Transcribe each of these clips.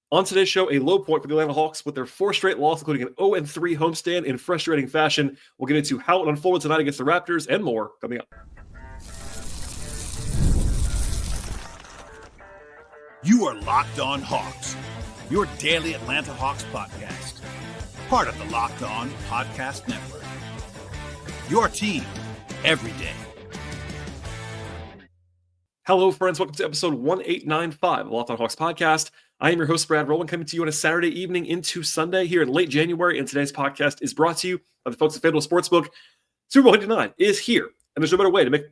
On today's show, a low point for the Atlanta Hawks with their 4 straight loss, including an 0-3 homestand in frustrating fashion. We'll get into how it unfolded tonight against the Raptors and more coming up. You are Locked On Hawks, your daily Atlanta Hawks podcast. Part of the Locked On Podcast Network. Your team every day. Hello, friends. Welcome to episode 1895 of the Locked On Hawks podcast. I am your host, Rowland, coming to you on a Saturday evening into Sunday here in late January. And today's podcast is brought to you by the folks at FanDuel Sportsbook. Super Bowl 59 is here. And there's no better way to make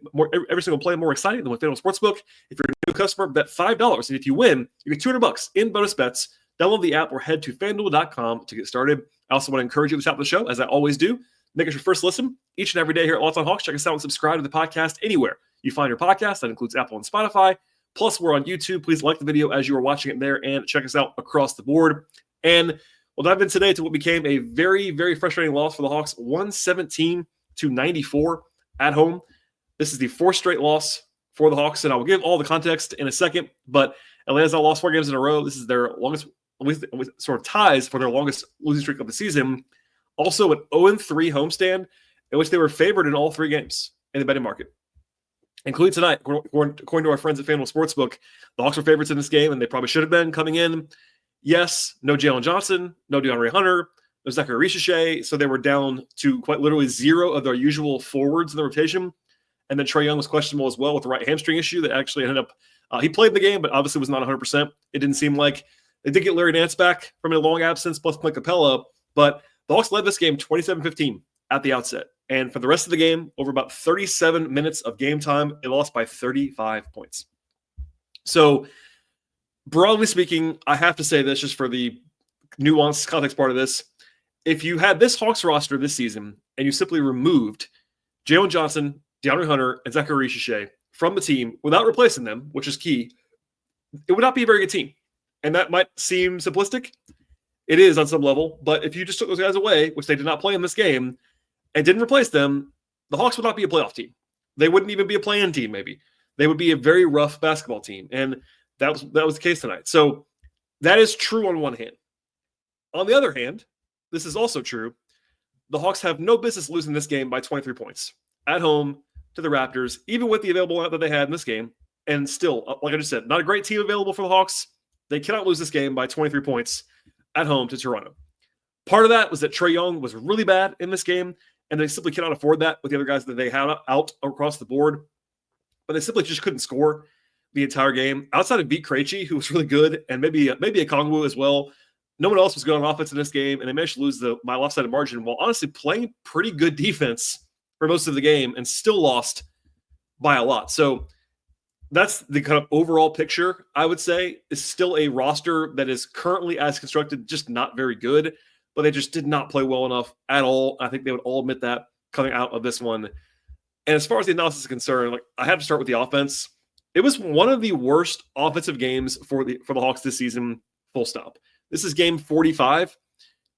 every single play more exciting than with FanDuel Sportsbook. If you're a new customer, bet $5. And if you win, you get $200 in bonus bets. Download the app or head to FanDuel.com to get started. I also want to encourage you at the top of the show, as I always do, make us your first listen each and every day here at Locked On Hawks. Check us out and subscribe to the podcast anywhere you find your podcast. That includes Apple and Spotify. Plus, we're on YouTube. Please like the video as you are watching it there and check us out across the board. And we'll dive in today to what became a very, very frustrating loss for the Hawks, 117-94 at home. This is the 4th straight loss for the Hawks, and I will give all the context in a second. But Atlanta's now lost 4 games in a row. This is their longest, sort of ties for their longest losing streak of the season. Also, an 0-3 homestand in which they were favored in all 3 games in the betting market, including tonight. According to our friends at FanDuel Sportsbook, the Hawks were favorites in this game, and they probably should have been coming in. Yes, no Jalen Johnson, no DeAndre Hunter, no Zachary Ricochet, so they were down to quite literally 0 of their usual forwards in the rotation. And then Trae Young was questionable as well with the right hamstring issue that actually ended up he played the game, but obviously was not 100%. It didn't seem like they did get Larry Nance back from a long absence, plus Clint Capella, but the Hawks led this game 27-15 at the outset. And for the rest of the game, over about 37 minutes of game time, they lost by 35 points. So, broadly speaking, I have to say this just for the nuanced context part of this. If you had this Hawks roster this season and you simply removed Jalen Johnson, DeAndre Hunter, and Zachary Ricochet from the team without replacing them, which is key, it would not be a very good team. And that might seem simplistic. It is on some level. But if you just took those guys away, which they did not play in this game, and didn't replace them, the Hawks would not be a playoff team. They wouldn't even be a play-in team, maybe. They would be a very rough basketball team. And that was the case tonight. So that is true on one hand. On the other hand, this is also true. The Hawks have no business losing this game by 23 points at home to the Raptors, even with the available lineup that they had in this game. And still, like I just said, not a great team available for the Hawks. They cannot lose this game by 23 points at home to Toronto. Part of that was that Trae Young was really bad in this game, and they simply cannot afford that with the other guys that they had out across the board. But they simply just couldn't score the entire game. Outside of Beat Krejci, who was really good, and maybe a Kongwu as well, no one else was good on offense in this game, and they managed to lose my lopsided margin while honestly playing pretty good defense for most of the game and still lost by a lot. So that's the kind of overall picture, I would say, is still a roster that is currently as constructed, just not very good, but they just did not play well enough at all. I think they would all admit that coming out of this one. And as far as the analysis is concerned, I have to start with the offense. It was one of the worst offensive games for the Hawks this season, full stop. This is game 45.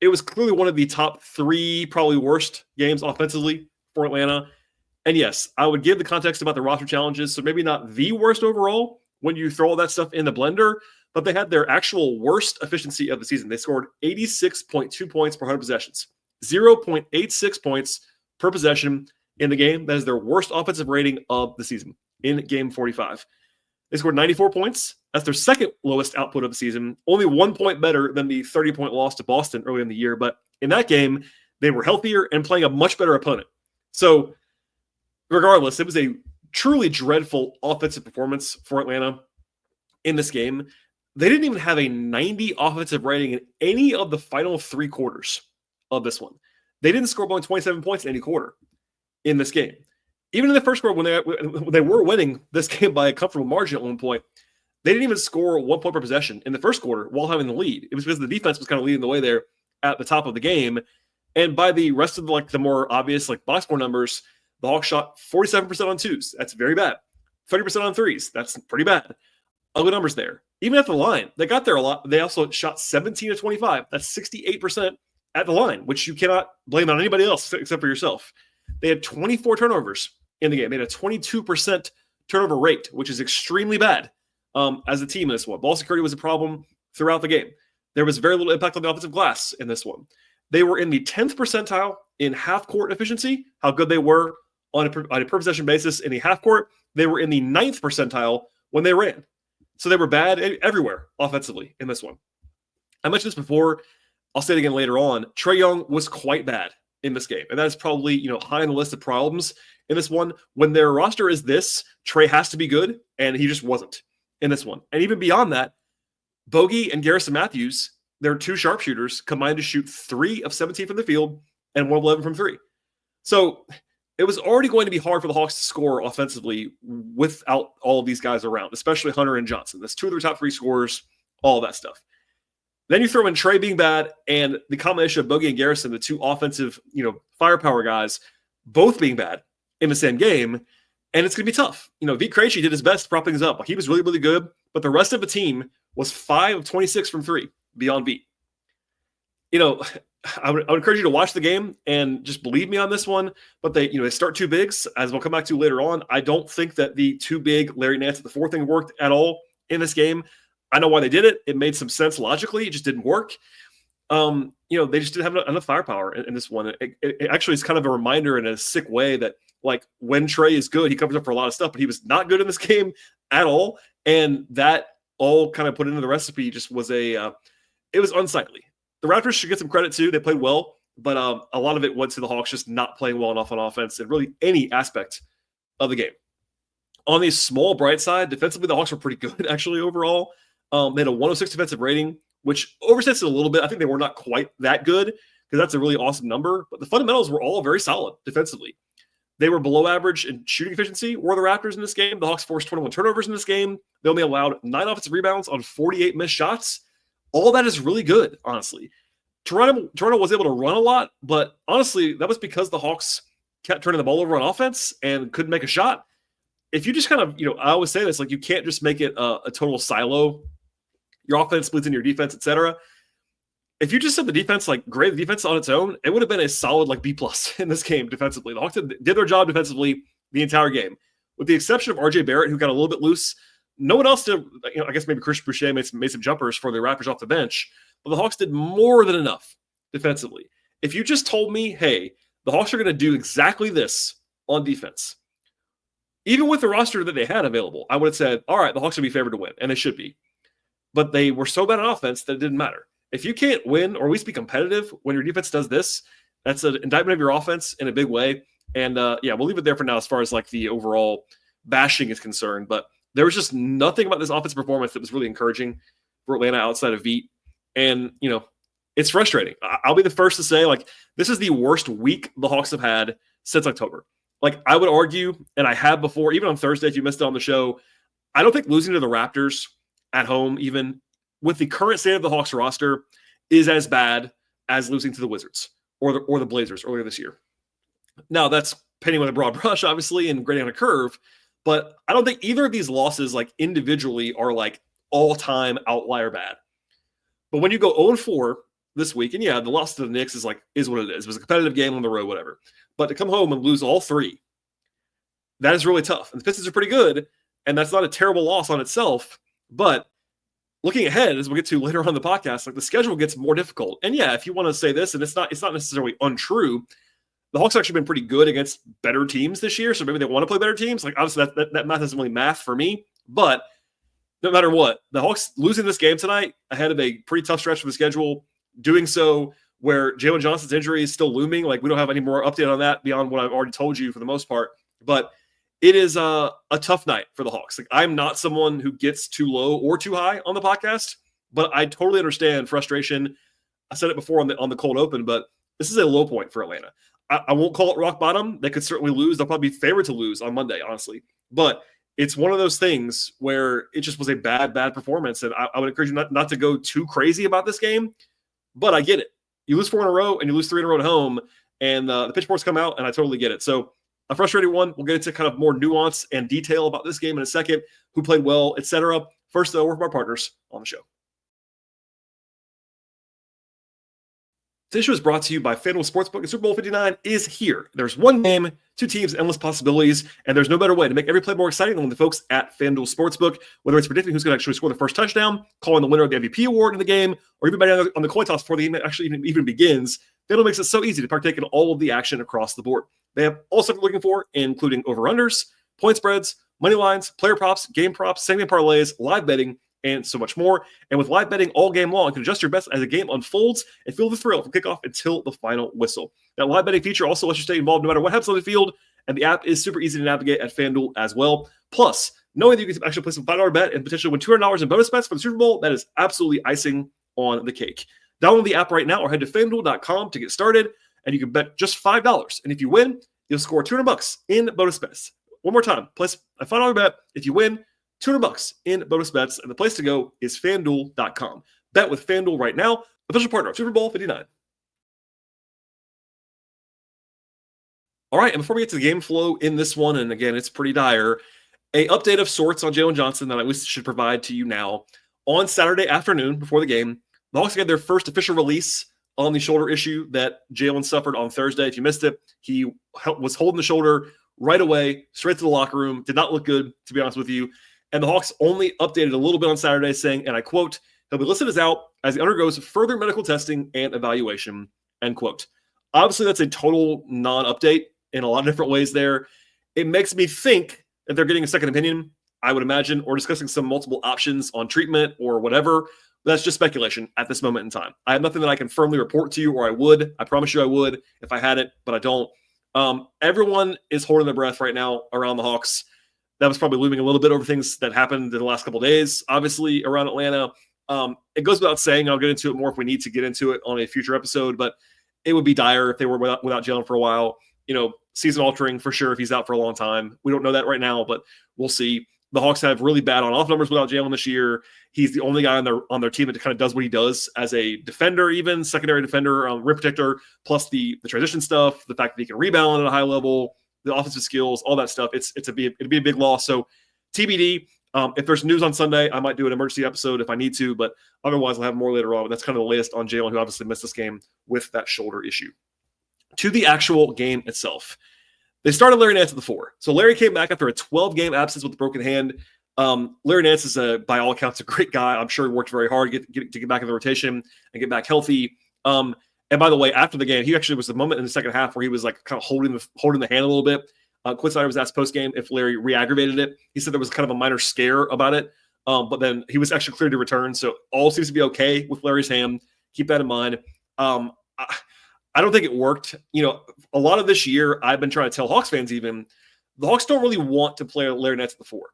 It was clearly one of the top 3 probably worst games offensively for Atlanta. And yes, I would give the context about the roster challenges, so maybe not the worst overall when you throw all that stuff in the blender, but they had their actual worst efficiency of the season. They scored 86.2 points per 100 possessions, 0.86 points per possession in the game. That is their worst offensive rating of the season in game 45. They scored 94 points. That's their second lowest output of the season, only 1 point better than the 30-point loss to Boston early in the year. But in that game, they were healthier and playing a much better opponent. So regardless, it was a truly dreadful offensive performance for Atlanta in this game. They didn't even have a 90 offensive rating in any of the final 3 quarters of this one. They didn't score more than 27 points in any quarter in this game. Even in the first quarter, when they were winning this game by a comfortable margin at one point, they didn't even score 1 point per possession in the first quarter while having the lead. It was because the defense was kind of leading the way there at the top of the game. And by the rest of the more obvious box score numbers, the Hawks shot 47% on twos. That's very bad. 30% on threes. That's pretty bad. Ugly numbers there. Even at the line, they got there a lot. They also shot 17 of 25. That's 68% at the line, which you cannot blame on anybody else except for yourself. They had 24 turnovers in the game. They had a 22% turnover rate, which is extremely bad as a team in this one. Ball security was a problem throughout the game. there was very little impact on the offensive glass in this one. They were in the 10th percentile in half-court efficiency, how good they were on a per possession basis in the half-court. They were in the 9th percentile when they ran. So they were bad everywhere offensively in this one. I mentioned this before. I'll say it again later on. Trae Young was quite bad in this game. And that is probably, high on the list of problems in this one. When their roster is this, Trae has to be good, and he just wasn't in this one. And even beyond that, Bogey and Garrison Matthews, they're two sharpshooters, combined to shoot 3 of 17 from the field and 1 of 11 from 3. So it was already going to be hard for the Hawks to score offensively without all of these guys around, especially Hunter and Johnson. That's 2 of their top 3 scorers, all that stuff. Then you throw in Trae being bad and the combination of Bogey and Garrison, the 2 offensive, firepower guys, both being bad in the same game, and it's going to be tough. Vit Krejci did his best to prop things up. He was really, really good, but the rest of the team was 5 of 26 from 3 beyond Vit. I would encourage you to watch the game and just believe me on this one, but they start 2 bigs, as we'll come back to later on. I don't think that the 2 big Larry Nance at the 4th thing worked at all in this game. I know why they did it. It made some sense logically. It just didn't work. They just didn't have enough firepower in this one. It actually is kind of a reminder in a sick way that, like, when Trae is good, he covers up for a lot of stuff, but he was not good in this game at all. And that all kind of put into the recipe just was it was unsightly. The Raptors should get some credit too. They played well, but a lot of it went to the Hawks just not playing well enough on offense and really any aspect of the game. On the small bright side, defensively, the Hawks were pretty good actually overall. They had a 106 defensive rating, which overstates it a little bit. I think they were not quite that good because that's a really awesome number. But the fundamentals were all very solid defensively. They were below average in shooting efficiency, were the Raptors in this game. The Hawks forced 21 turnovers in this game. They only allowed 9 offensive rebounds on 48 missed shots. All that is really good, honestly. Toronto was able to run a lot, but honestly, that was because the Hawks kept turning the ball over on offense and couldn't make a shot. If you just kind of, I always say this, like, you can't just make it a total silo. Your offense bleeds into your defense, etc. If you just said the defense, like, grade the defense on its own, it would have been a solid, like, B+ in this game defensively. The Hawks did their job defensively the entire game, with the exception of RJ Barrett, who got a little bit loose. No one else did. I guess maybe Christian Boucher made some jumpers for the Raptors off the bench, but the Hawks did more than enough defensively. If you just told me, hey, the Hawks are going to do exactly this on defense, even with the roster that they had available, I would have said, all right, the Hawks should be favored to win, and they should be. But they were so bad on offense that it didn't matter. If you can't win or at least be competitive when your defense does this, that's an indictment of your offense in a big way. And we'll leave it there for now as far as like the overall bashing is concerned. But there was just nothing about this offensive performance that was really encouraging for Atlanta outside of Vit. And, it's frustrating. I'll be the first to say, like, this is the worst week the Hawks have had since October. Like, I would argue, and I have before, even on Thursday, if you missed it on the show, I don't think losing to the Raptors at home, even with the current state of the Hawks roster, is as bad as losing to the Wizards or the Blazers earlier this year. Now, that's painting with a broad brush, obviously, and grading on a curve, but I don't think either of these losses, like, individually are, like, all-time outlier bad. But when you go 0-4 this week, and the loss to the Knicks is what it is. It was a competitive game on the road, whatever. But to come home and lose all 3, that is really tough. And the Pistons are pretty good, and that's not a terrible loss on itself. But looking ahead, as we'll get to later on in the podcast, like, the schedule gets more difficult. And if you want to say this, and it's not necessarily untrue, the Hawks have actually been pretty good against better teams this year, so maybe they want to play better teams. Like, obviously, that math isn't really math for me, but no matter what, the Hawks losing this game tonight ahead of a pretty tough stretch of the schedule, doing so where Jalen Johnson's injury is still looming. Like, we don't have any more update on that beyond what I've already told you for the most part, but it is a tough night for the Hawks. Like, I'm not someone who gets too low or too high on the podcast, but I totally understand frustration. I said it before on the cold open, but this is a low point for Atlanta. I won't call it rock bottom. They could certainly lose. They'll probably be favored to lose on Monday, honestly. But it's one of those things where it just was a bad performance. And I would encourage you not to go too crazy about this game, but I get it. You lose 4 in a row and you lose 3 in a row at home, and the pitchforks come out, and I totally get it. So a frustrating one. We'll get into kind of more nuance and detail about this game in a second, who played well, etc. First, though, we're from our partners on the show. Today's show is brought to you by FanDuel Sportsbook, and Super Bowl 59 is here. There's one game, two teams, endless possibilities, and there's no better way to make every play more exciting than the folks at FanDuel Sportsbook. Whether it's predicting who's going to actually score the first touchdown, calling the winner of the MVP award in the game, or even betting on the coin toss before the game actually even begins, FanDuel makes it so easy to partake in all of the action across the board. They have all stuff you're looking for, including over-unders, point spreads, money lines, player props, game props, segment parlays, live betting, and so much more. And with live betting all game long, you can adjust your bets as the game unfolds and feel the thrill from kickoff until the final whistle. That live betting feature also lets you stay involved no matter what happens on the field, and the app is super easy to navigate at FanDuel as well. Plus, knowing that you can actually place a $5 bet and potentially win $200 in bonus bets for the Super Bowl, that is absolutely icing on the cake. Download the app right now or head to FanDuel.com to get started, and you can bet just $5. And if you win, you'll score $200 in bonus bets. One more time, place a $5 bet. If you win, $200 in bonus bets, and the place to go is FanDuel.com. Bet with FanDuel right now, official partner of Super Bowl 59. All right, and before we get to the game flow in this one, and again, it's pretty dire, an update of sorts on Jalen Johnson that I wish should provide to you now. On Saturday afternoon, before the game, the Hawks got their first official release on the shoulder issue that Jalen suffered on Thursday. If you missed it, he was holding the shoulder right away, straight to the locker room. Did not look good, to be honest with you. And the Hawks only updated a little bit on Saturday saying, and I quote, "He'll be listed as out as he undergoes further medical testing and evaluation," end quote. Obviously, that's a total non-update in a lot of different ways there. It makes me think that they're getting a second opinion, I would imagine, or discussing some multiple options on treatment or whatever. That's just speculation at this moment in time. I have nothing that I can firmly report to you, or I would. I promise you I would if I had it, but I don't. Everyone is holding their breath right now around the Hawks. That was probably looming a little bit over things that happened in the last couple of days, obviously, around Atlanta. It goes without saying, I'll get into it more if we need to get into it on a future episode, but it would be dire if they were without Jalen for a while. Season altering for sure if he's out for a long time. We don't know that right now, but we'll see. The Hawks have really bad on-off numbers without Jalen this year. He's the only guy on their team that kind of does what he does as a defender, even secondary defender, rim protector, plus the transition stuff, the fact that he can rebound at a high level, the offensive skills, all that stuff. It'd be a big loss. So TBD. If there's news on Sunday, I might do an emergency episode if I need to, but otherwise I'll have more later on. But that's kind of the latest on Jalen, who obviously missed this game with that shoulder issue. To the actual game itself. They started Larry Nance at the 4. So Larry came back after a 12-game absence with a broken hand. Larry Nance is, by all accounts, a great guy. I'm sure he worked very hard to get back in the rotation and get back healthy. And by the way, after the game, he actually was the moment in the second half where he was like kind of holding the hand a little bit. Quinn Snyder was asked post-game if Larry re-aggravated it. He said there was kind of a minor scare about it, but then he was actually cleared to return. So all seems to be okay with Larry's hand. Keep that in mind. I don't think it worked. A lot of this year, I've been trying to tell Hawks fans even, the Hawks don't really want to play Larry Nance at the 4.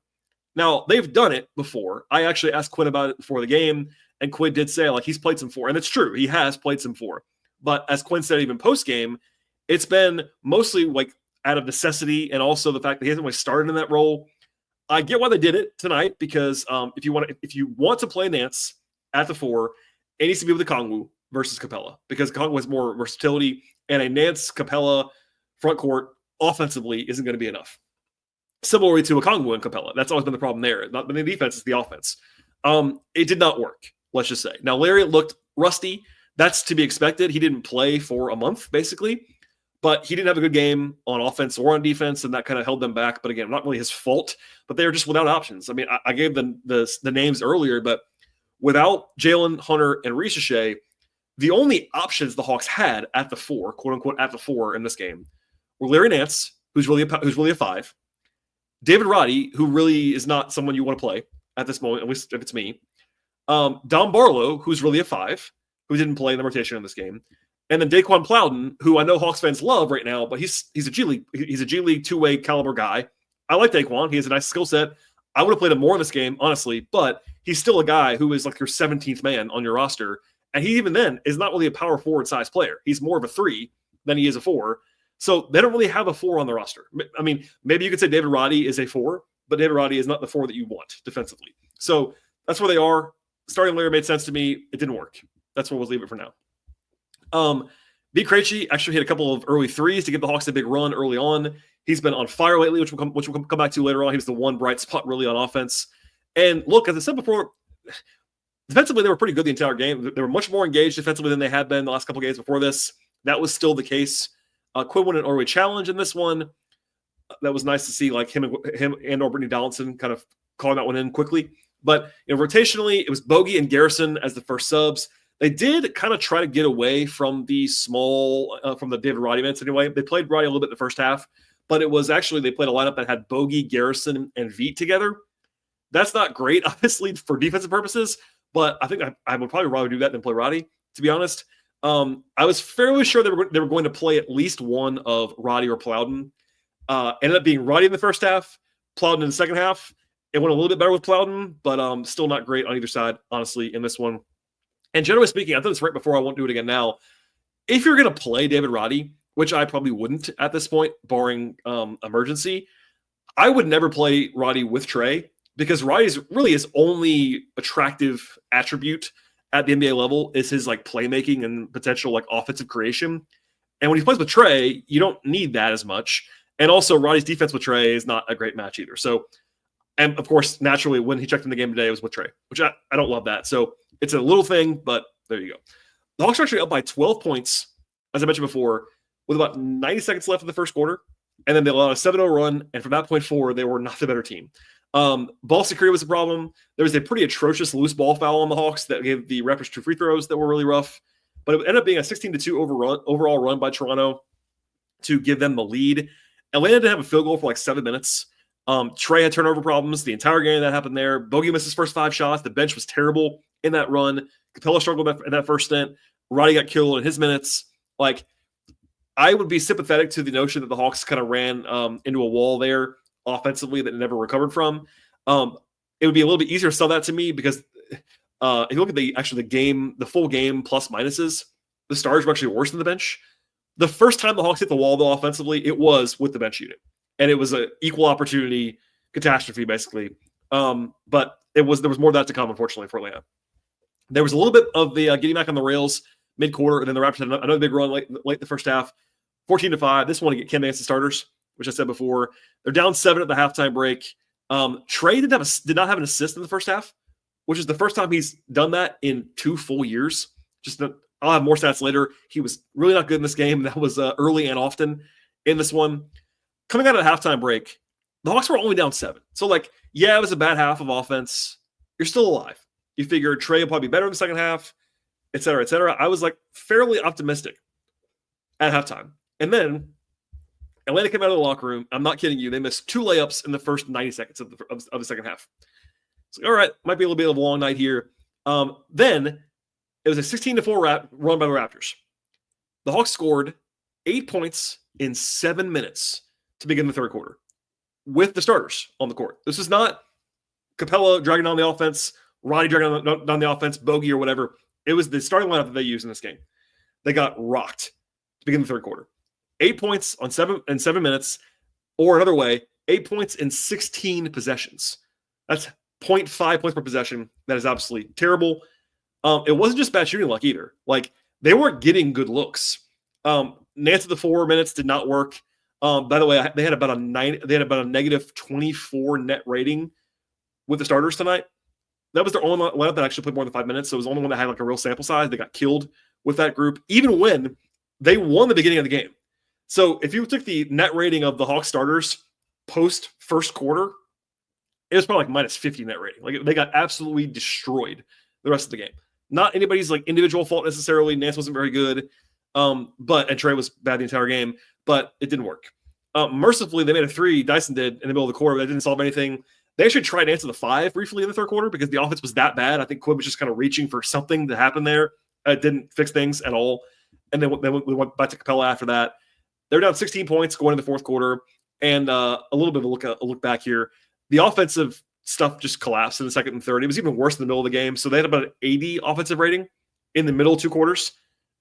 Now, they've done it before. I actually asked Quinn about it before the game, and Quinn did say, he's played some 4. And it's true. He has played some 4. But as Quinn said, even post-game, it's been mostly out of necessity, and also the fact that he hasn't really started in that role. I get why they did it tonight, because if you want to play Nance at the 4, it needs to be with the Kongwu versus Capella, because Kongwu has more versatility, and a Nance Capella front court offensively isn't going to be enough. Similarly to a Kongwu and Capella. That's always been the problem there. Not the defense, it's the offense. It did not work, let's just say. Now, Larry looked rusty. That's to be expected. He didn't play for a month, basically, but he didn't have a good game on offense or on defense, and that kind of held them back. But again, not really his fault, but they were just without options. I mean, I gave them the names earlier, but without Jalen, Hunter, and Ricochet, the only options the Hawks had at the 4, quote unquote, at the 4 in this game were Larry Nance, who's really a 5, David Roddy, who really is not someone you want to play at this moment, at least if it's me, Dom Barlow, who's really a 5, who didn't play in the rotation in this game, and then Daquan Plowden, who I know Hawks fans love right now, but he's a G League 2-way caliber guy. I like Daquan. He has a nice skill set. I would have played him more in this game, honestly, but he's still a guy who is like your 17th man on your roster. And he even then is not really a power forward size player. He's more of a 3 than he is a 4. So they don't really have a 4 on the roster. I mean, maybe you could say David Roddy is a 4, but David Roddy is not the 4 that you want defensively. So that's where they are. Starting Larry made sense to me. It didn't work. That's where we'll leave it for now. B. Krejci actually hit a couple of early threes to give the Hawks a big run early on. He's been on fire lately, which we'll come back to later on. He was the one bright spot really on offense. And look, as I said before, Defensively, they were pretty good the entire game. They were much more engaged defensively than they had been the last couple of games before this. That was still the case. Quinn won an Orway challenge in this one. That was nice to see, like him and or Brittany Donaldson kind of calling that one in quickly. But rotationally, it was Bogey and Garrison as the first subs. They did kind of try to get away from the from the David Roddy minutes anyway. They played Roddy a little bit in the first half, but it was actually, they played a lineup that had Bogey, Garrison, and Veet together. That's not great, obviously, for defensive purposes, but I think I would probably rather do that than play Roddy, to be honest. I was fairly sure they were going to play at least one of Roddy or Plowden. Ended up being Roddy in the first half, Plowden in the second half. It went a little bit better with Plowden, but still not great on either side, honestly, in this one. And generally speaking, I've done this right before, I won't do it again now. If you're going to play David Roddy, which I probably wouldn't at this point, barring emergency, I would never play Roddy with Trae, because Roddy's really his only attractive attribute at the NBA level is his like playmaking and potential like offensive creation. And when he plays with Trae, you don't need that as much. And also Roddy's defense with Trae is not a great match either. So, and of course, naturally, when he checked in the game today, it was with Trae, which I don't love that. So it's a little thing, but there you go. The Hawks are actually up by 12 points, as I mentioned before, with about 90 seconds left in the first quarter. And then they allowed a 7-0 run. And from that point forward, they were not the better team. Ball security was a problem. There was a pretty atrocious loose ball foul on the Hawks that gave the Raptors 2 free throws that were really rough. But it ended up being a 16-2 overall run by Toronto to give them the lead. Atlanta didn't have a field goal for like 7 minutes. Trae had turnover problems the entire game that happened there. Bogey missed his first 5 shots. The bench was terrible in that run. Capella struggled in that first stint. Roddy got killed in his minutes. Like, I would be sympathetic to the notion that the Hawks kind of ran into a wall there offensively that never recovered from. It would be a little bit easier to sell that to me because if you look at the full game plus minuses, the stars were actually worse than the bench. The first time the Hawks hit the wall, though, offensively, it was with the bench unit. And it was an equal opportunity catastrophe, basically. But there was more of that to come, unfortunately, for Atlanta. There was a little bit of the getting back on the rails mid-quarter, and then the Raptors had another big run late in the first half, 14-5. This one to get Cam Nance the starters, which I said before. They're down 7 at the halftime break. Trae did not have an assist in the first half, which is the first time he's done that in 2 full years. I'll have more stats later. He was really not good in this game. That was early and often in this one. Coming out of the halftime break, the Hawks were only down 7. So, it was a bad half of offense. You're still alive. You figure Trae will probably be better in the second half, et cetera, et cetera. I was fairly optimistic at halftime. And then Atlanta came out of the locker room. I'm not kidding you. They missed 2 layups in the first 90 seconds of the second half. It's all right, might be a little bit of a long night here. Then it was a 16-4 run by the Raptors. The Hawks scored 8 points in 7 minutes to begin the third quarter with the starters on the court. This is not Capella dragging down the offense, Roddy dragging down the offense, Bogey or whatever. It was the starting lineup that they used in this game. They got rocked to begin the third quarter. 8 points in 7 minutes, or another way, 8 points in 16 possessions. That's 0.5 points per possession. That is absolutely terrible. It wasn't just bad shooting luck either. They weren't getting good looks. Nance at the 4 minutes did not work. By the way, they had about a negative 24 net rating with the starters tonight. That was their only lineup that actually played more than 5 minutes. So it was the only one that had a real sample size. They got killed with that group, even when they won the beginning of the game. So if you took the net rating of the Hawks starters post first quarter, it was probably minus 50 net rating. They got absolutely destroyed the rest of the game. Not anybody's individual fault necessarily. Nance wasn't very good, and Trae was bad the entire game, but it didn't work. Mercifully, they made a 3. Dyson did in the middle of the quarter, but that didn't solve anything. They actually tried to answer the 5 briefly in the third quarter because the offense was that bad. I think Quinn was just kind of reaching for something to happen there. It didn't fix things at all. And then we went back to Capella after that. They're down 16 points going into the fourth quarter. And a little bit of a look back here. The offensive stuff just collapsed in the second and third. It was even worse in the middle of the game. So they had about an 80 offensive rating in the middle 2 quarters.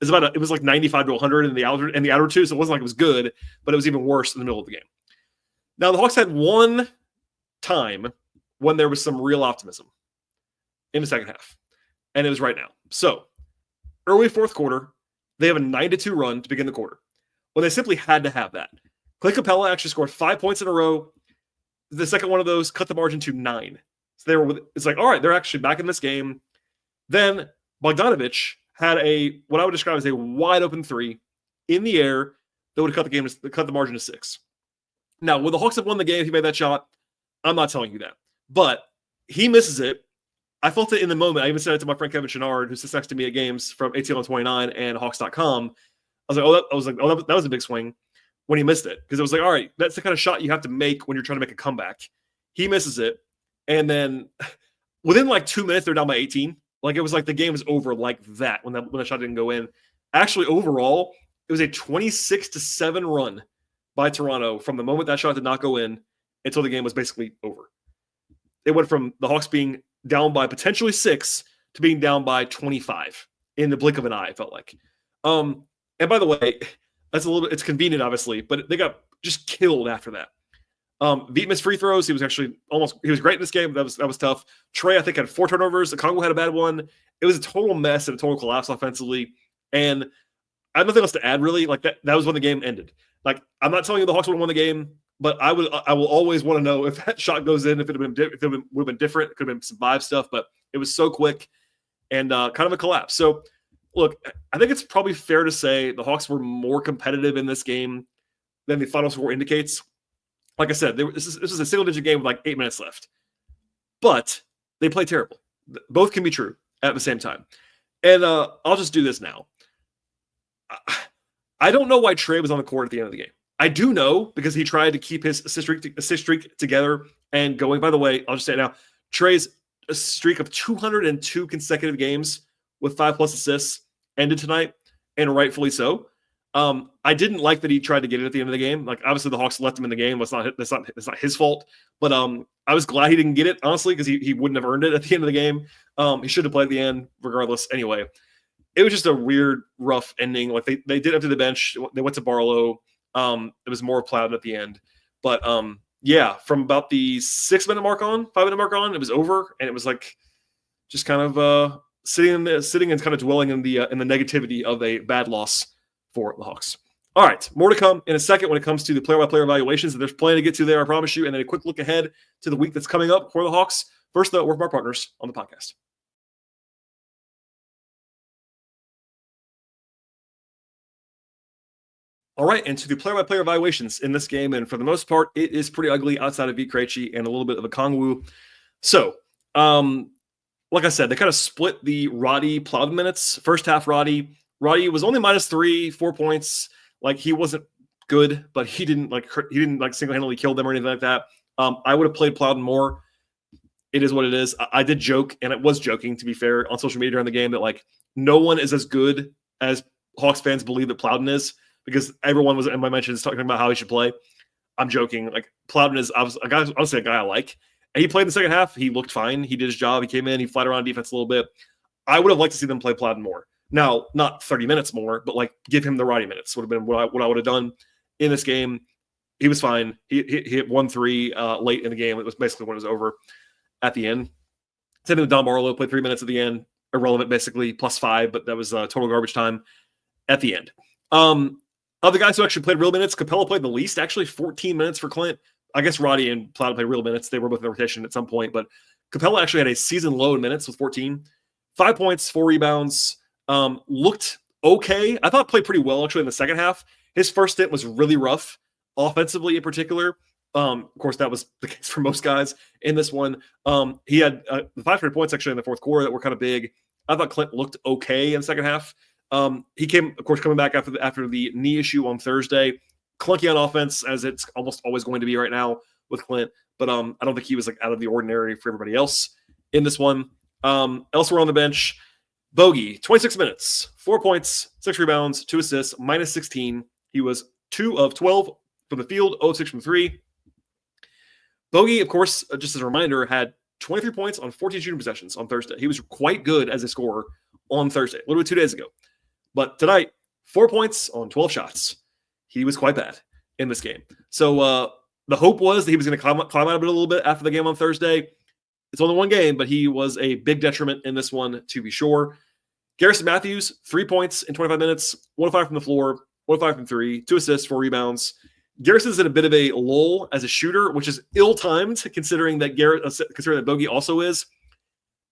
It was 95 to 100 in the outer 2. So it wasn't it was good, but it was even worse in the middle of the game. Now the Hawks had one time when there was some real optimism in the second half, and it was right now. So early fourth quarter, they have a 9-2 run to begin the quarter. Well, they simply had to have that. Clay Capella actually scored 5 points in a row. The second one of those cut the margin to 9. So it's all right, they're actually back in this game. Then Bogdanović had what I would describe as a wide open three in the air that would have cut the margin to 6. Now, would the Hawks have won the game if he made that shot? I'm not telling you that. But he misses it. I felt it in the moment. I even said it to my friend Kevin Chenard, who sits next to me at games from ATL on 29 and Hawks.com. I was like, that was a big swing when he missed it. Because it was like, all right, that's the kind of shot you have to make when you're trying to make a comeback. He misses it. And then within like 2 minutes, they're down by 18. Like, it was like the game was over like that when the shot didn't go in. Actually, overall, it was a 26-7 run by Toronto from the moment that shot did not go in until the game was basically over. It went from the Hawks being down by potentially 6 to being down by 25 in the blink of an eye, it felt like. And by the way, it's convenient, obviously, but they got just killed after that. Veit missed free throws. He was great in this game. That was tough. Trae, I think, had 4 turnovers. Congo had a bad one. It was a total mess and a total collapse offensively. And I have nothing else to add, really. Like that was when the game ended. Like, I'm not telling you the Hawks would have won the game, but I will always want to know if that shot goes in, if it would have been different. It could have been some vibe stuff, but it was so quick and kind of a collapse. So, look, I think it's probably fair to say the Hawks were more competitive in this game than the final score indicates. Like I said, this is a single-digit game with like 8 minutes left. But they play terrible. Both can be true at the same time. And I'll just do this now. I don't know why Trae was on the court at the end of the game. I do know because he tried to keep his assist streak together and going. By the way, I'll just say it now. Trae's streak of 202 consecutive games with 5+ assists ended tonight, and rightfully so. I didn't like that he tried to get it at the end of the game. Like, obviously the Hawks left him in the game. That's not his fault. But I was glad he didn't get it, honestly, because he wouldn't have earned it at the end of the game. He should have played at the end regardless. Anyway, it was just a weird, rough ending. Like, they did empty the bench. They went to Barlow. It was more Plowden at the end. But yeah, from about the 5-minute mark on, it was over, and it was like just kind of sitting and kind of dwelling in the negativity of a bad loss for the Hawks. All right, more to come in a second when it comes to the player-by-player evaluations. There's plenty to get to there, I promise you, and then a quick look ahead to the week that's coming up for the Hawks. First, though, we're from our partners on the podcast. All right, and to the player-by-player evaluations in this game, and for the most part, it is pretty ugly outside of Veit Krejci and a little bit of a Kongwu. So, like I said, they kind of split the Roddy Plowden minutes. First half, Roddy was only -3, 4 points. Like, he wasn't good, but he didn't single-handedly kill them or anything like that. I would have played Plowden more. It is what it is. I did joke, and it was joking, to be fair, on social media during the game that, like, no one is as good as Hawks fans believe that Plowden is, because everyone was in my mentions talking about how he should play. I'm joking. Like, Plowden is obviously a guy I like. And he played in the second half. He looked fine. He did his job. He came in. He flat around defense a little bit. I would have liked to see them play Plowden more. Now, not 30 minutes more, but like give him the Roddy minutes would have been what I would have done in this game. He was fine. He hit 1-3 late in the game. It was basically when it was over at the end. Same thing with Don Barlow, played 3 minutes at the end. Irrelevant, basically, +5, but that was total garbage time at the end. Of the guys who actually played real minutes, Capella played the least, actually 14 minutes for Clint. I guess Roddy and Plowden played real minutes. They were both in the rotation at some point, but Capella actually had a season low in minutes with 14. 5 points, 4 rebounds. Looked okay. I thought played pretty well, actually, in the second half. His first stint was really rough, offensively in particular. Of course, that was the case for most guys in this one. He had the 500 points, actually, in the fourth quarter that were kind of big. I thought Clint looked okay in the second half. He came, of course, coming back after the knee issue on Thursday. Clunky on offense, as it's almost always going to be right now with Clint. But I don't think he was like out of the ordinary for everybody else in this one. Elsewhere on the bench, Bogey, 26 minutes, 4 points, 6 rebounds, 2 assists, -16. He was 2 of 12 from the field, 0 of 6 from 3. Bogey, of course, just as a reminder, had 23 points on 14 shooting possessions on Thursday. He was quite good as a scorer on Thursday, literally 2 days ago. But tonight, 4 points on 12 shots. He was quite bad in this game. So the hope was that he was going to climb out of it a little bit after the game on Thursday. It's only one game, but he was a big detriment in this one, to be sure. Garrison Matthews, 3 points in 25 minutes, 1 of 5 from the floor, 1 of 5 from 3, 2 assists, 4 rebounds. Garrison's in a bit of a lull as a shooter, which is ill-timed considering that Bogey also is.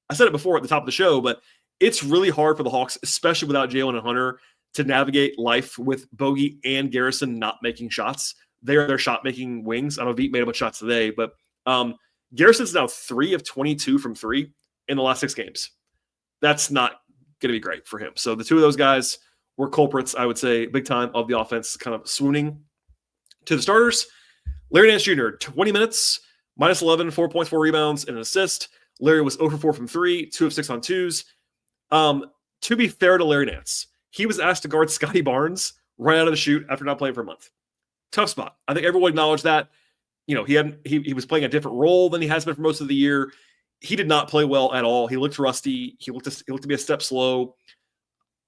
I said it before at the top of the show, but it's really hard for the Hawks, especially without Jalen and Hunter, to navigate life with Bogey and Garrison not making shots. They are their shot-making wings. I know Veit made a bunch of shots today, but Garrison's now 3 of 22 from 3 in the last 6 games. That's not going to be great for him. So the two of those guys were culprits, I would say, big time of the offense kind of swooning. To the starters, Larry Nance Jr., 20 minutes, minus 11, 4 points, 4 rebounds, and an assist. Larry was 0 for 4 from 3, 2 of 6 on 2s. To be fair to Larry Nance, he was asked to guard Scotty Barnes right out of the chute after not playing for a month. Tough spot. I think everyone acknowledged that. You know, he was playing a different role than he has been for most of the year. He did not play well at all. He looked rusty. He looked to be a step slow.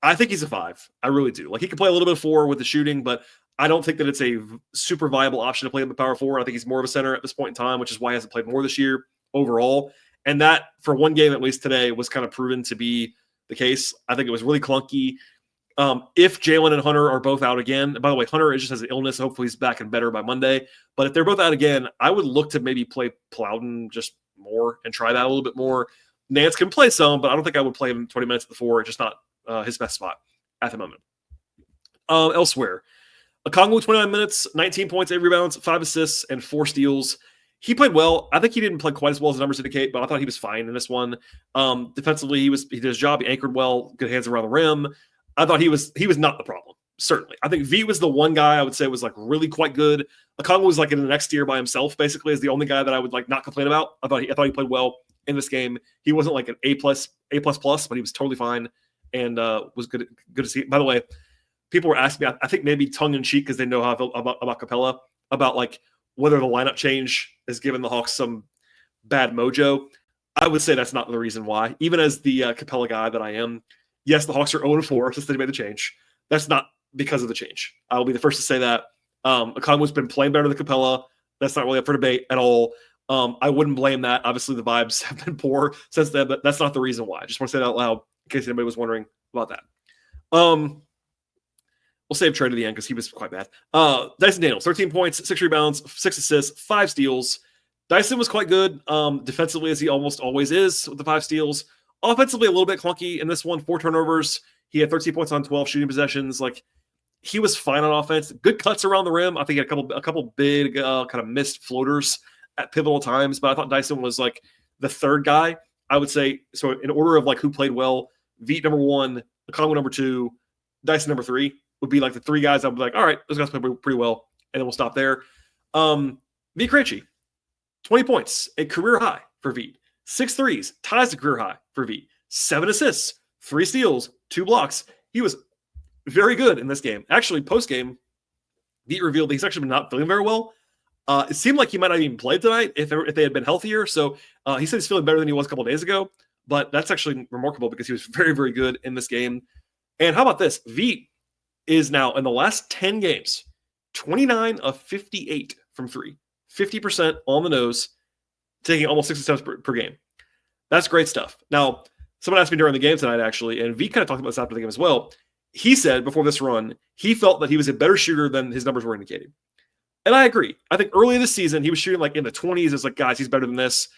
I think he's a 5. I really do. Like, he can play a little bit of 4 with the shooting, but I don't think that it's a super viable option to play him at power forward. I think he's more of a center at this point in time, which is why he hasn't played more this year overall. And that, for one game at least today, was kind of proven to be the case. I think it was really clunky. If Jalen and Hunter are both out again, and by the way, Hunter just has an illness. Hopefully he's back and better by Monday. But if they're both out again, I would look to maybe play Plowden just more and try that a little bit more. Nance can play some, but I don't think I would play him 20 minutes at the 4. It's just not his best spot at the moment. Elsewhere, Okongwu, 29 minutes, 19 points, 8 rebounds, 5 assists, and 4 steals. He played well. I think he didn't play quite as well as the numbers indicate, but I thought he was fine in this one. Defensively, he did his job. He anchored well, good hands around the rim. I thought he was not the problem, certainly. I think V was the one guy I would say was like really quite good. Okongwu was like in the next tier by himself, basically, is the only guy that I would like not complain about. I thought he played well in this game. He wasn't like an A++, but he was totally fine and was good to see. By the way, people were asking me, I think maybe tongue in cheek because they know how I feel about Capella, about like whether the lineup change has given the Hawks some bad mojo. I would say that's not the reason why. Even as the Capella guy that I am, yes, the Hawks are 0-4 since they made the change. That's not because of the change. I will be the first to say that. Okongwu's been playing better than Capella. That's not really up for debate at all. I wouldn't blame that. Obviously, the vibes have been poor since then, but that's not the reason why. I just want to say that out loud in case anybody was wondering about that. We'll save Trae to the end because he was quite bad. Dyson Daniels, 13 points, 6 rebounds, 6 assists, 5 steals. Dyson was quite good defensively, as he almost always is with the 5 steals. Offensively, a little bit clunky in this one. 4 turnovers. He had 13 points on 12 shooting possessions. Like, he was fine on offense. Good cuts around the rim. I think he had a couple big kind of missed floaters at pivotal times. But I thought Dyson was like the third guy. I would say, so in order of like who played well, Veit number 1, Okongwu number 2, Dyson number 3 would be like the 3 guys I would be like, all right, those guys play pretty well. And then we'll stop there. Veit Krejci, 20 points, a career high for Veit. 6 threes, ties the career high for Veit. 7 assists, 3 steals, 2 blocks. He was very good in this game. Actually, post-game, Veit revealed that he's actually been not feeling very well. It seemed like he might not even play tonight if they had been healthier. So he said he's feeling better than he was a couple of days ago. But that's actually remarkable because he was very, very good in this game. And how about this? Veit is now, in the last 10 games, 29 of 58 from 3. 50% on the nose, taking almost 6 attempts per game. That's great stuff. Now, someone asked me during the game tonight, actually, and Veit kind of talked about this after the game as well. He said before this run, he felt that he was a better shooter than his numbers were indicating. And I agree. I think early this season, he was shooting like in the 20s. It's like, guys, he's better than this.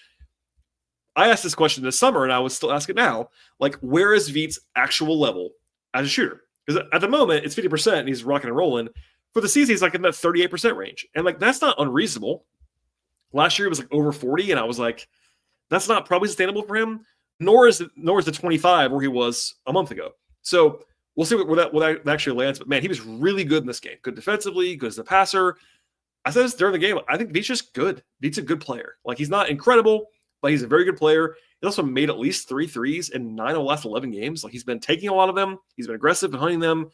I asked this question this summer, and I would still ask it now. Like, where is Veit's actual level as a shooter? Because at the moment, it's 50%, and he's rocking and rolling. For the season, he's like in that 38% range. And like, that's not unreasonable. Last year, it was like over 40, and I was like, that's not probably sustainable for him. Nor is the 25 where he was a month ago. So we'll see where that actually lands. But man, he was really good in this game. Good defensively, good as a passer. I said this during the game. I think Veit's just good. Veit's a good player. Like, he's not incredible, but he's a very good player. He also made at least 3 threes in 9 of the last 11 games. Like, he's been taking a lot of them. He's been aggressive and hunting them.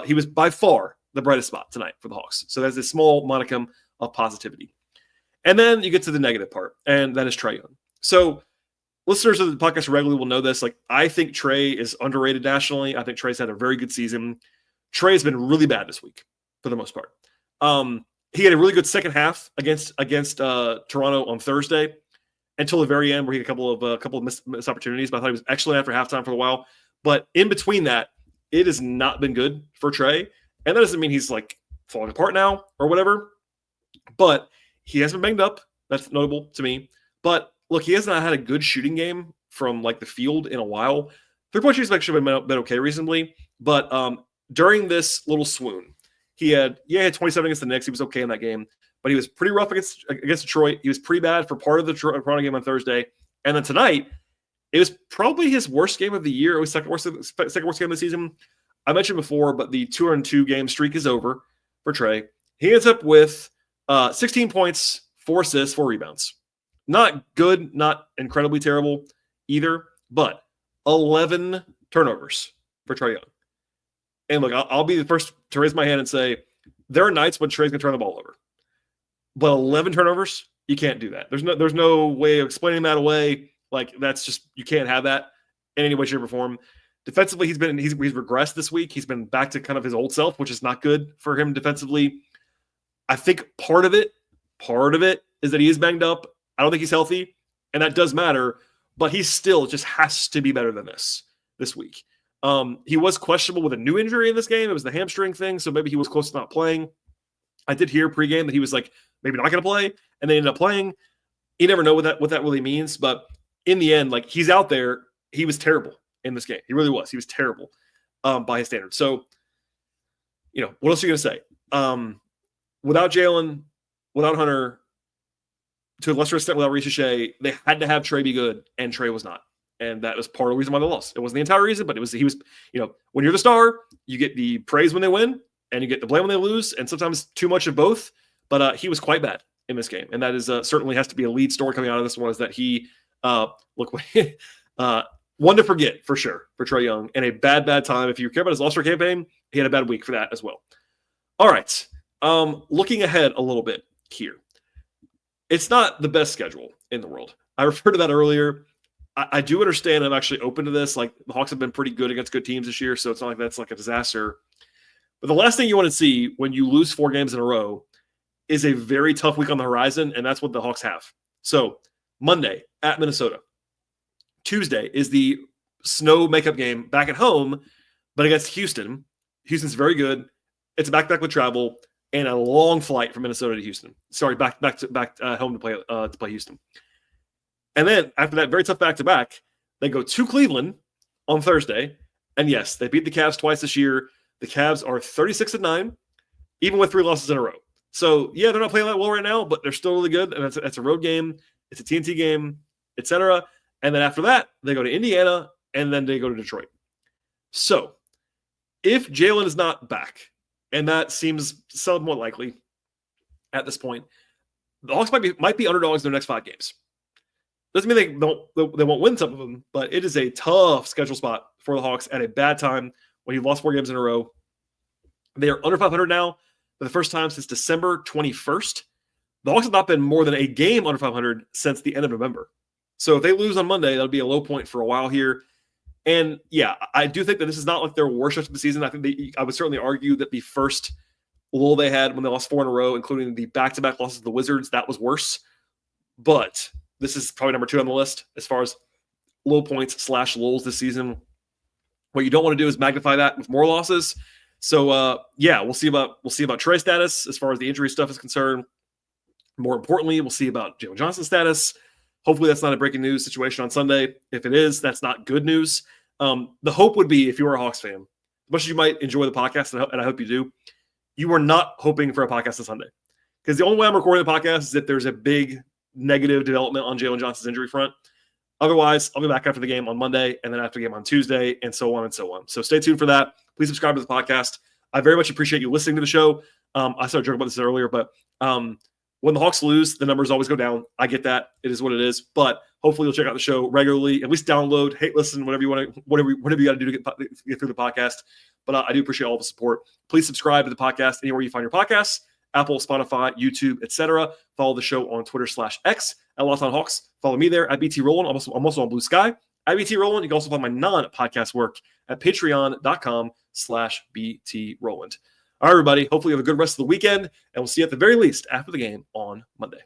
He was by far the brightest spot tonight for the Hawks. So there's a small modicum of positivity. And then you get to the negative part, and that is Trae Young. So listeners of the podcast regularly will know this. Like, I think Trae is underrated nationally. I think Trae's had a very good season. Trae's been really bad this week for the most part. He had a really good second half against Toronto on Thursday until the very end, where he had a couple of missed opportunities. But I thought he was excellent after halftime for a while. But in between that, it has not been good for Trae. And that doesn't mean he's like falling apart now or whatever. But he has been banged up. That's notable to me. But look, he has not had a good shooting game from like the field in a while. 3-point shooting actually been okay recently, but during this little swoon, he had 27 against the Knicks. He was okay in that game, but he was pretty rough against Detroit. He was pretty bad for part of the Toronto game on Thursday, and then tonight it was probably his worst game of the year. It was second worst game of the season. I mentioned before, but the 202 game streak is over for Trae. He ends up with 16 points, 4 assists, 4 rebounds. Not good, not incredibly terrible either, but 11 turnovers for Trae Young. And look, I'll be the first to raise my hand and say there are nights when Trae's going to turn the ball over. But 11 turnovers, you can't do that. There's no way of explaining that away. Like, that's just, you can't have that in any way, shape, or form. Defensively, he's regressed this week. He's been back to kind of his old self, which is not good for him defensively. I think part of it is that he is banged up. I don't think he's healthy, and that does matter, but he still just has to be better than this week. He was questionable with a new injury in this game. It was the hamstring thing, so maybe he was close to not playing. I did hear pregame that he was like, maybe not going to play, and they ended up playing. You never know what that really means, but in the end, like, he's out there. He was terrible in this game. He really was. He was terrible by his standards. So, what else are you going to say? Without Jalen, without Hunter, to a lesser extent without Ricochet, they had to have Trae be good, and Trae was not. And that was part of the reason why they lost. It wasn't the entire reason, but he was, when you're the star, you get the praise when they win, and you get the blame when they lose, and sometimes too much of both. But he was quite bad in this game, and that is certainly has to be a lead story coming out of this one, is that he, one to forget for sure for Trae Young, and a bad time. If you care about his All-Star campaign, he had a bad week for that as well. All right, looking ahead a little bit here. It's not the best schedule in the world. I referred to that earlier. I do understand. I'm actually open to this. Like, the Hawks have been pretty good against good teams this year, so it's not like that's like a disaster. But the last thing you want to see when you lose 4 games in a row is a very tough week on the horizon, and that's what the Hawks have. So Monday at Minnesota. Tuesday is the snow makeup game back at home, but against Houston. Houston's very good. It's a back-to-back with travel and a long flight from Minnesota to Houston. Sorry, back home to play Houston. And then after that very tough back-to-back, they go to Cleveland on Thursday. And yes, they beat the Cavs twice this year. The Cavs are 36-9, even with 3 losses in a row. So, yeah, they're not playing that well right now, but they're still really good. And it's a road game. It's a TNT game, etc. And then after that, they go to Indiana, and then they go to Detroit. So, if Jalen is not back, and that seems somewhat likely at this point, the Hawks might be underdogs in their next 5 games. Doesn't mean they won't win some of them, but it is a tough schedule spot for the Hawks at a bad time when you've lost 4 games in a row. They are under 500 now for the first time since December 21st. The Hawks have not been more than a game under 500 since the end of November. So if they lose on Monday, that'll be a low point for a while here. And yeah, I do think that this is not like their worst stretch of the season. I think I would certainly argue that the first lull they had when they lost 4 in a row, including the back-to-back losses to the Wizards, that was worse. But this is probably number 2 on the list as far as low points / lulls this season. What you don't want to do is magnify that with more losses. So yeah, we'll see about Trae status as far as the injury stuff is concerned. More importantly, we'll see about Jalen Johnson's status. Hopefully that's not a breaking news situation on Sunday. If it is, that's not good news. The hope would be, if you are a Hawks fan, as much as you might enjoy the podcast, and I hope you do, you are not hoping for a podcast on Sunday. Because the only way I'm recording the podcast is if there's a big negative development on Jalen Johnson's injury front. Otherwise, I'll be back after the game on Monday, and then after the game on Tuesday, and so on and so on. So stay tuned for that. Please subscribe to the podcast. I very much appreciate you listening to the show. I started joking about this earlier, but when the Hawks lose, the numbers always go down. I get that. It is what it is. But hopefully you'll check out the show regularly, at least download, hate listen, whatever you want to, whatever you got to do to get through the podcast. But I do appreciate all the support. Please subscribe to the podcast anywhere you find your podcasts, Apple, Spotify, YouTube, etc. Follow the show on Twitter /X at Locked On Hawks. Follow me there at BT Rowland. I'm also on Blue Sky at BT Rowland. You can also find my non-podcast work at patreon.com/BT Rowland. All right, everybody. Hopefully you have a good rest of the weekend, and we'll see you at the very least after the game on Monday.